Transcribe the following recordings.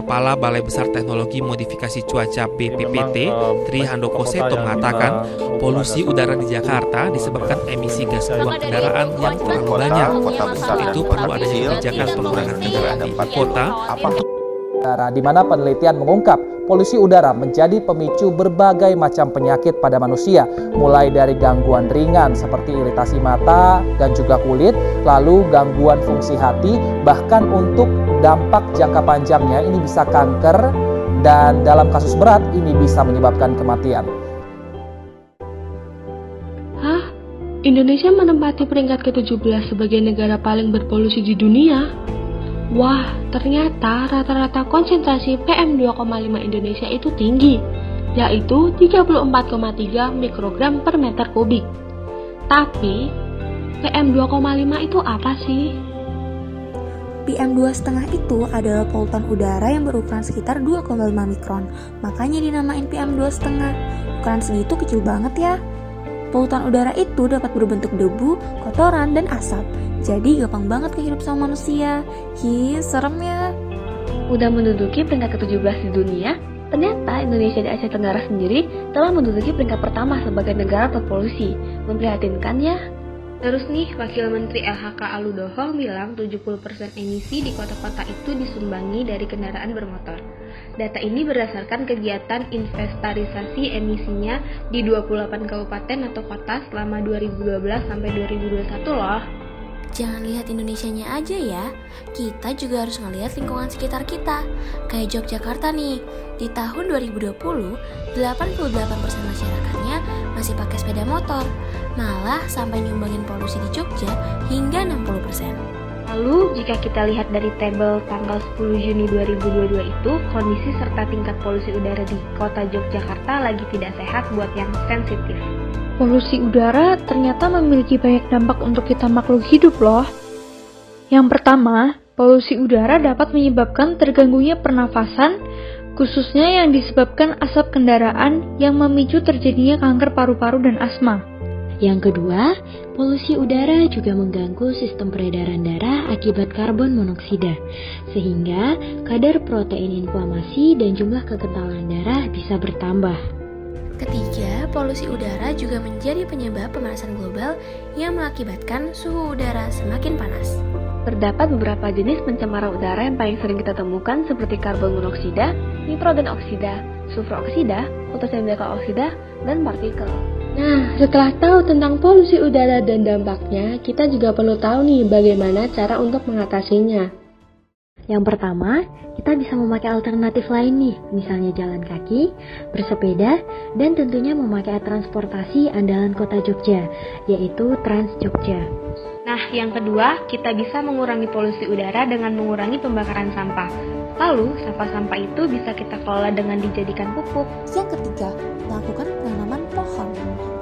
Kepala Balai Besar Teknologi Modifikasi Cuaca BPPT, Tri Handoko Seto mengatakan, polusi udara di Jakarta disebabkan emisi gas buang kendaraan yang terlalu banyak. Untuk itu perlu adanya kebijakan pengurangan kendaraan di ibu kota. Di mana penelitian mengungkap polusi udara menjadi pemicu berbagai macam penyakit pada manusia, mulai dari gangguan ringan seperti iritasi mata dan juga kulit, lalu gangguan fungsi hati, bahkan untuk dampak jangka panjangnya ini bisa kanker, dan dalam kasus berat ini bisa menyebabkan kematian. Hah? Indonesia menempati peringkat ke-17 sebagai negara paling berpolusi di dunia? Wah, ternyata rata-rata konsentrasi PM2,5 Indonesia itu tinggi, yaitu 34,3 mikrogram per meter kubik. Tapi, PM2,5 itu apa sih? PM2,5 itu adalah polutan udara yang berukuran sekitar 2,5 mikron, makanya dinamain PM2,5. Ukuran segitu kecil banget ya. Polutan udara itu dapat berbentuk debu, kotoran, dan asap. Jadi gampang banget kehidup sama manusia. Serem ya. Udah menduduki peringkat ke-17 di dunia, ternyata Indonesia di Asia Tenggara sendiri telah menduduki peringkat pertama sebagai negara berpolusi. Memprihatinkan ya. Terus nih, Wakil Menteri LHK Aludoho bilang 70% emisi di kota-kota itu disumbangi dari kendaraan bermotor. Data ini berdasarkan kegiatan inventarisasi emisinya di 28 kabupaten atau kota selama 2012 sampai 2021 loh. Jangan lihat Indonesianya aja ya, kita juga harus ngelihat lingkungan sekitar kita. Kayak Yogyakarta nih, di tahun 2020, 88% masyarakatnya masih pakai sepeda motor. Malah sampai nyumbangin polusi di Jogja hingga 60%. Lalu, jika kita lihat dari tabel tanggal 10 Juni 2022 itu, kondisi serta tingkat polusi udara di kota Yogyakarta lagi tidak sehat buat yang sensitif. Polusi udara ternyata memiliki banyak dampak untuk kita makhluk hidup loh. Yang pertama, polusi udara dapat menyebabkan terganggunya pernafasan, khususnya yang disebabkan asap kendaraan yang memicu terjadinya kanker paru-paru dan asma. Yang kedua, polusi udara juga mengganggu sistem peredaran darah akibat karbon monoksida, sehingga kadar protein inflamasi dan jumlah kekentalan darah bisa bertambah. Ketiga, polusi udara juga menjadi penyebab pemanasan global yang mengakibatkan suhu udara semakin panas. Terdapat beberapa jenis pencemaran udara yang paling sering kita temukan seperti karbon monoksida, nitrogen oksida, sulfur oksida, ultraviolet oksida, dan partikel. Nah, setelah tahu tentang polusi udara dan dampaknya, kita juga perlu tahu nih bagaimana cara untuk mengatasinya. Yang pertama, kita bisa memakai alternatif lain nih, misalnya jalan kaki, bersepeda, dan tentunya memakai transportasi andalan kota Jogja, yaitu Trans Jogja. Nah, yang kedua, kita bisa mengurangi polusi udara dengan mengurangi pembakaran sampah. Lalu, sampah-sampah itu bisa kita kelola dengan dijadikan pupuk. Yang ketiga, melakukan penanaman pohon.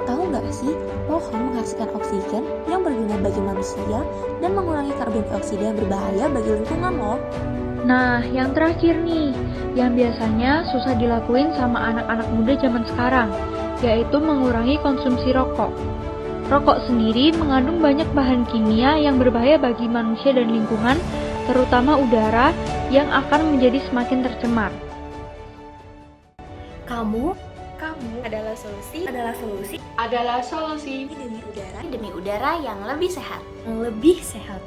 Tahu nggak sih, pohon menghasilkan oksigen yang berguna bagi manusia dan mengurangi karbon dioksida yang berbahaya bagi lingkungan loh. Nah, yang terakhir nih, yang biasanya susah dilakuin sama anak-anak muda zaman sekarang, yaitu mengurangi konsumsi rokok. Rokok sendiri mengandung banyak bahan kimia yang berbahaya bagi manusia dan lingkungan, terutama udara yang akan menjadi semakin tercemar. Kamu adalah solusi Adalah solusi demi udara yang lebih sehat.